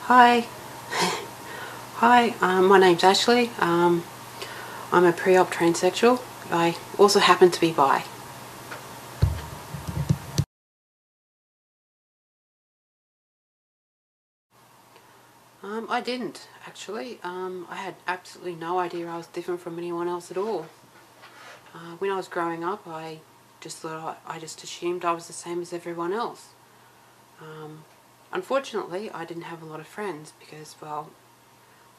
Hi. Hi, my name's Ashley. I'm a pre-op transsexual. I also happen to be bi. I didn't, actually. I had absolutely no idea I was different from anyone else at all. When I was growing up, I just assumed I was the same as everyone else. Unfortunately, I didn't have a lot of friends because, well,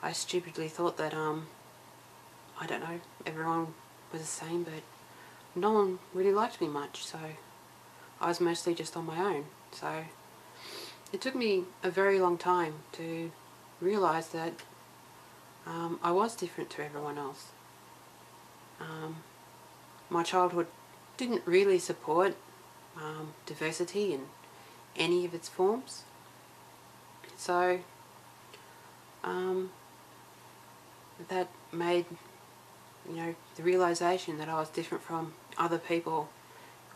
I stupidly thought that, I don't know, everyone was the same, but no one really liked me much, so I was mostly just on my own. So it took me a very long time to realise that I was different to everyone else. My childhood didn't really support diversity in any of its forms. So that made, the realisation that I was different from other people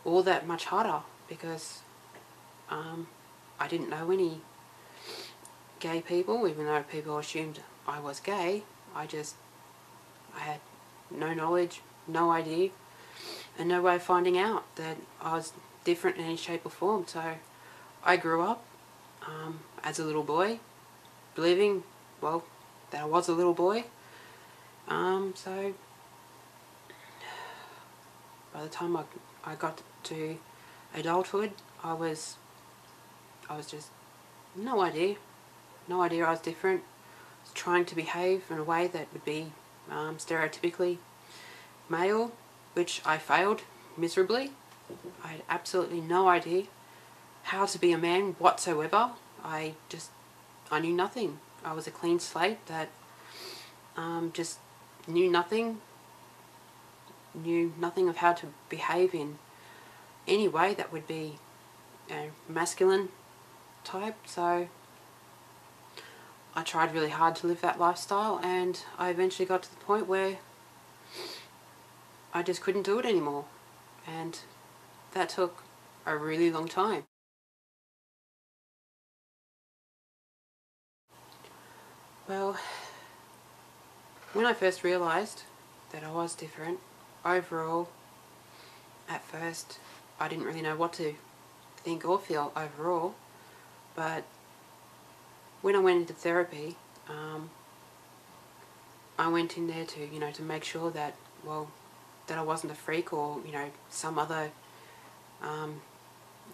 all that much harder, because I didn't know any gay people, even though people assumed I was gay. I had no knowledge, no idea, and no way of finding out that I was different in any shape or form. So I grew up as a little boy, believing, well, that I was a little boy. So by the time I got to adulthood, I was just no idea I was different. I was trying to behave in a way that would be stereotypically male, which I failed miserably. I had absolutely no idea how to be a man whatsoever. I knew nothing. I was a clean slate that just knew nothing of how to behave in any way that would be masculine type. So I tried really hard to live that lifestyle, and I eventually got to the point where I just couldn't do it anymore, and that took a really long time. Well, when I first realised that I was different, overall, at first, I didn't really know what to think or feel overall, but when I went into therapy, I went in there to make sure that, well, that I wasn't a freak or, some other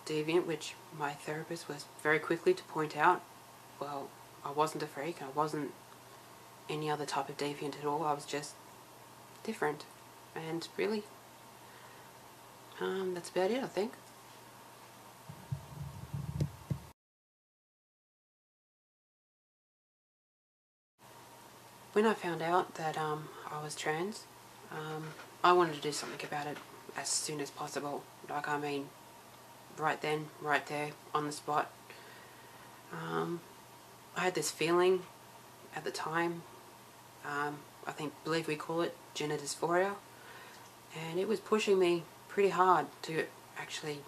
deviant, which my therapist was very quickly to point out, well, I wasn't a freak, I wasn't any other type of deviant at all, I was just different. And really, that's about it, I think. When I found out that I was trans, I wanted to do something about it as soon as possible. Like, I mean, right then, right there, on the spot. I had this feeling at the time, believe we call it gender dysphoria, and it was pushing me pretty hard to actually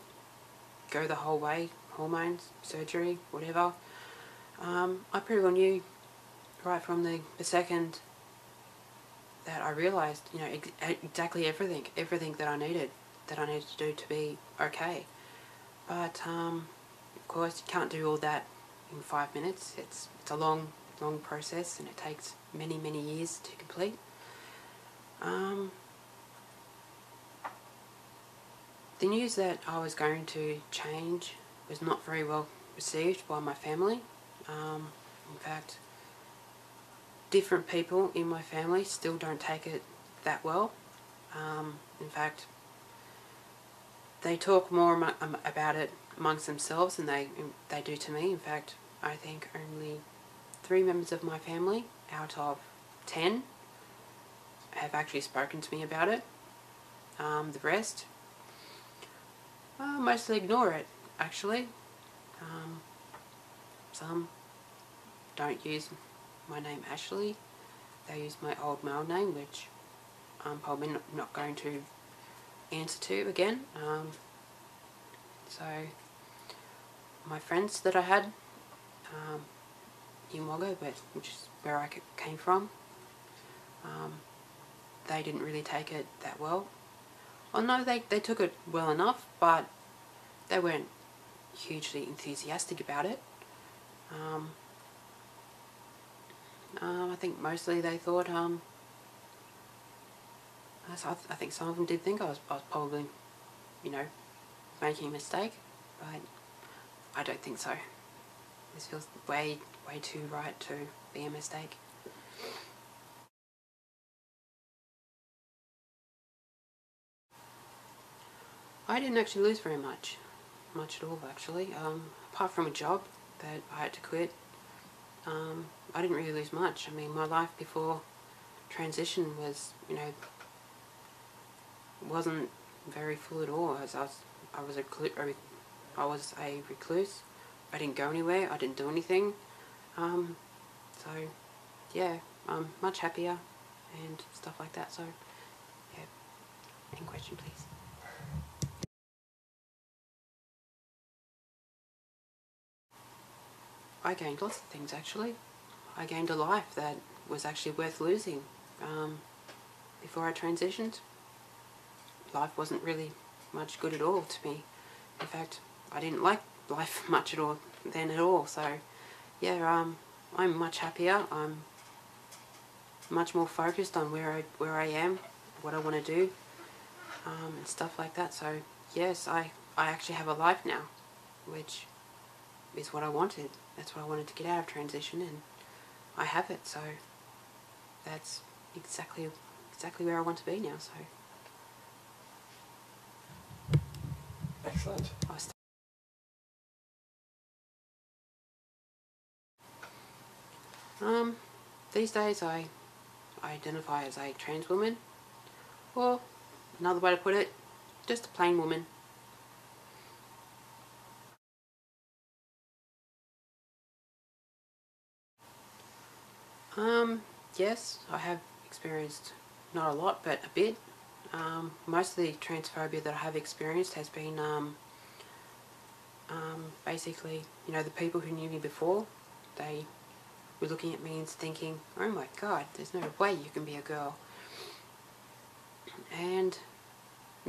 go the whole way, hormones, surgery, whatever. I pretty well knew right from the second that I realised, exactly everything that I needed to do to be okay. But of course, you can't do all that in 5 minutes. It's a long process, and it takes many years to complete. The news that I was going to change was not very well received by my family. In fact, different people in my family still don't take it that well. In fact, they talk more about it amongst themselves than they do to me. In fact, I think only 3 members of my family out of 10 have actually spoken to me about it. The rest mostly ignore it, actually. Some don't use my name Ashley. They use my old male name, which I'm probably not going to answer to again. So my friends that I had, in Wagga, which is where I came from. They didn't really take it that well. Oh no, they took it well enough, but they weren't hugely enthusiastic about it. I think mostly they thought, I think some of them did think I was probably, making a mistake, but I don't think so. This feels way too right to be a mistake. I didn't actually lose very much at all actually. Apart from a job that I had to quit, I didn't really lose much. I mean, my life before transition was, wasn't very full at all. I was a recluse. I didn't go anywhere. I didn't do anything. So yeah, I'm much happier and stuff like that. So yeah, in question please. I gained lots of things actually. I gained a life that was actually worth losing. Before I transitioned, life wasn't really much good at all to me. In fact, I didn't like life much at all then at all. So yeah, I'm much happier. I'm much more focused on where I am, what I want to do, and stuff like that. So yes, I actually have a life now, which is what I wanted. That's what I wanted to get out of transition, and I have it. So that's exactly where I want to be now. So excellent. These days I identify as a trans woman, or another way to put it, just a plain woman. Yes, I have experienced not a lot, but a bit. Most of the transphobia that I have experienced has been basically, the people who knew me before, they were looking at me and thinking, oh my god, there's no way you can be a girl. And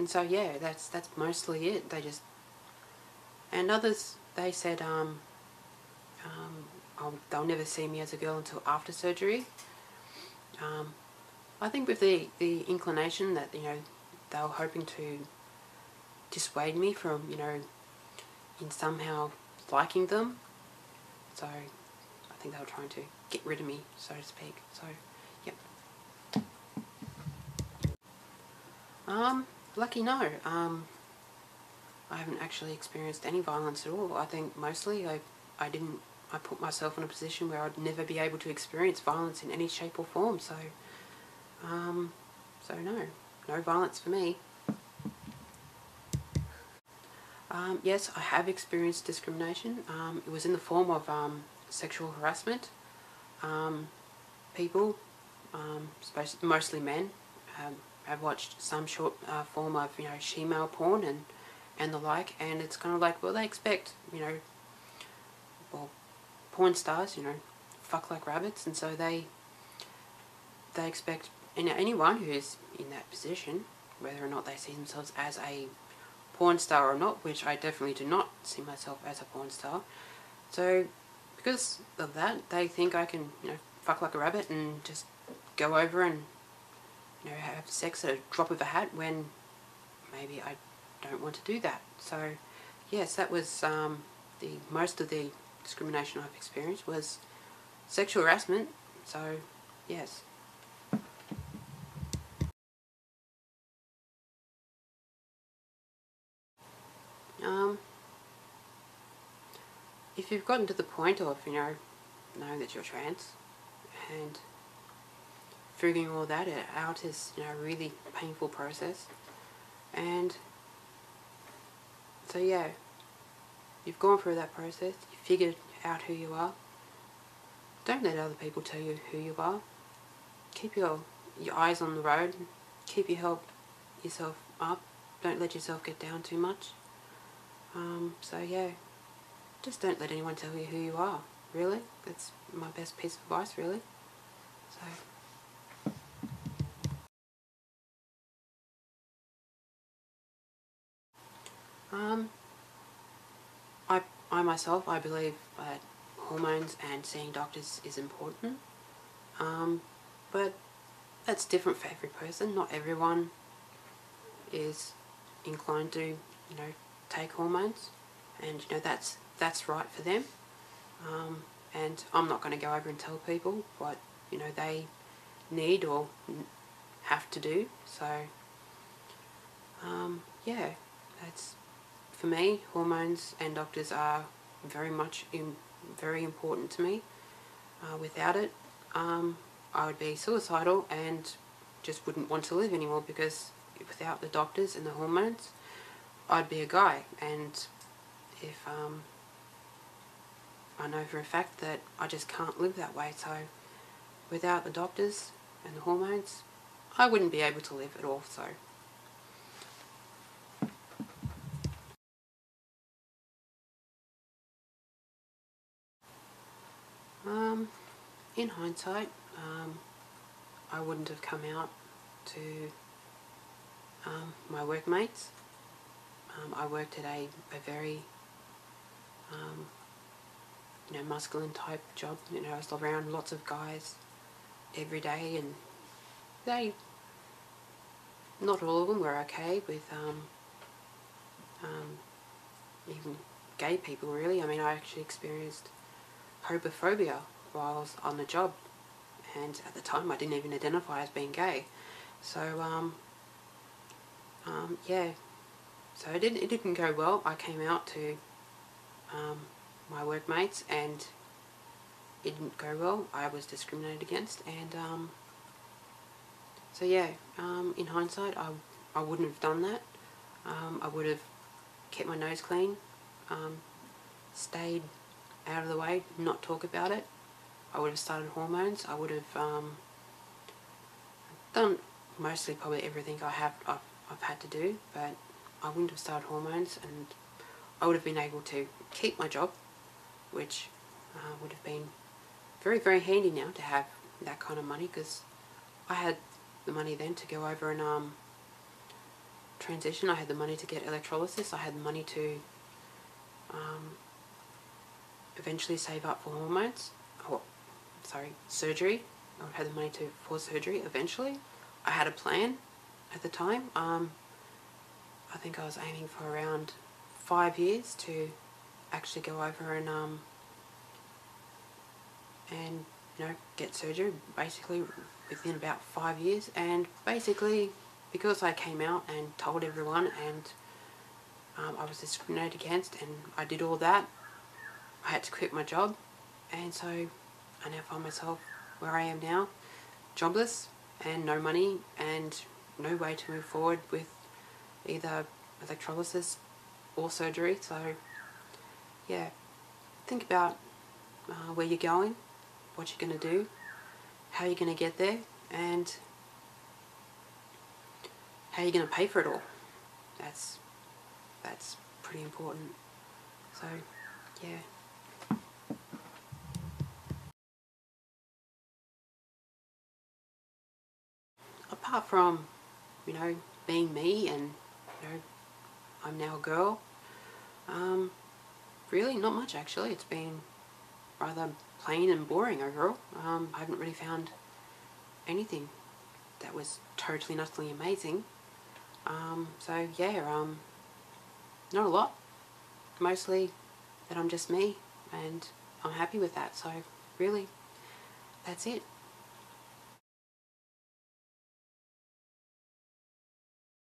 so yeah, that's mostly it. They just, and others, they said they'll never see me as a girl until after surgery. I think with the inclination that, they were hoping to dissuade me from, in somehow liking them. So I think they were trying to get rid of me, so to speak. So, yep. Lucky no. I haven't actually experienced any violence at all. I think mostly I put myself in a position where I'd never be able to experience violence in any shape or form. So, so no violence for me. Yes, I have experienced discrimination. It was in the form of sexual harassment. People, mostly men, have watched some short form of she-male porn and the like, and it's kind of like, well, they expect well, porn stars fuck like rabbits, and so they expect anyone who's in that position, whether or not they see themselves as a porn star or not, which I definitely do not see myself as a porn star. So because of that, they think I can fuck like a rabbit and just go over and have sex at a drop of a hat, when maybe I don't want to do that. So yes, that was the most of the discrimination I've experienced was sexual harassment. So yes. If you've gotten to the point of knowing that you're trans, and figuring all that out is a really painful process, and so yeah, you've gone through that process, you figured out who you are. Don't let other people tell you who you are. Keep your eyes on the road. Keep yourself up. Don't let yourself get down too much. So yeah, just don't let anyone tell you who you are. really. That's my best piece of advice, really. So I myself, I believe that hormones and seeing doctors is important, but that's different for every person. Not everyone is inclined to, take hormones, and that's right for them. And I'm not going to go over and tell people what they need or have to do. So yeah, that's for me. Hormones and doctors are very important to me. Without it, I would be suicidal and just wouldn't want to live anymore, because without the doctors and the hormones, I'd be a guy. And if I know for a fact that I just can't live that way. So without the doctors and the hormones, I wouldn't be able to live at all. So in hindsight, I wouldn't have come out to my workmates. I worked at a very masculine type job. I was around lots of guys every day, and not all of them were okay with even gay people, really. I mean, I actually experienced homophobia while I was on the job, and at the time I didn't even identify as being gay. So yeah, so it didn't go well. I came out to my workmates, and it didn't go well. I was discriminated against, and so yeah, in hindsight, I wouldn't have done that. I would have kept my nose clean, stayed out of the way, not talk about it. I would have started hormones. I would have done mostly probably everything I've had to do, but I wouldn't have started hormones, and I would have been able to keep my job, which would have been very, very handy now to have that kind of money, because I had the money then to go over and transition. I had the money to get electrolysis. I had the money to eventually save up for hormones. Surgery. I would have the money for surgery eventually. I had a plan at the time. I think I was aiming for around 5 years to actually go over and get surgery, basically within about 5 years. And basically, because I came out and told everyone, and I was discriminated against, and I did all that, I had to quit my job, and so I now find myself where I am now, jobless and no money and no way to move forward with either electrolysis or surgery. So yeah, think about where you're going, what you're going to do, how you're going to get there, and how you're going to pay for it all. That's pretty important. So yeah. Apart from, being me, and, I'm now a girl, really not much actually. It's been rather plain and boring overall. I haven't really found anything that was totally and utterly amazing. So yeah, not a lot. Mostly that I'm just me, and I'm happy with that. So really, that's it.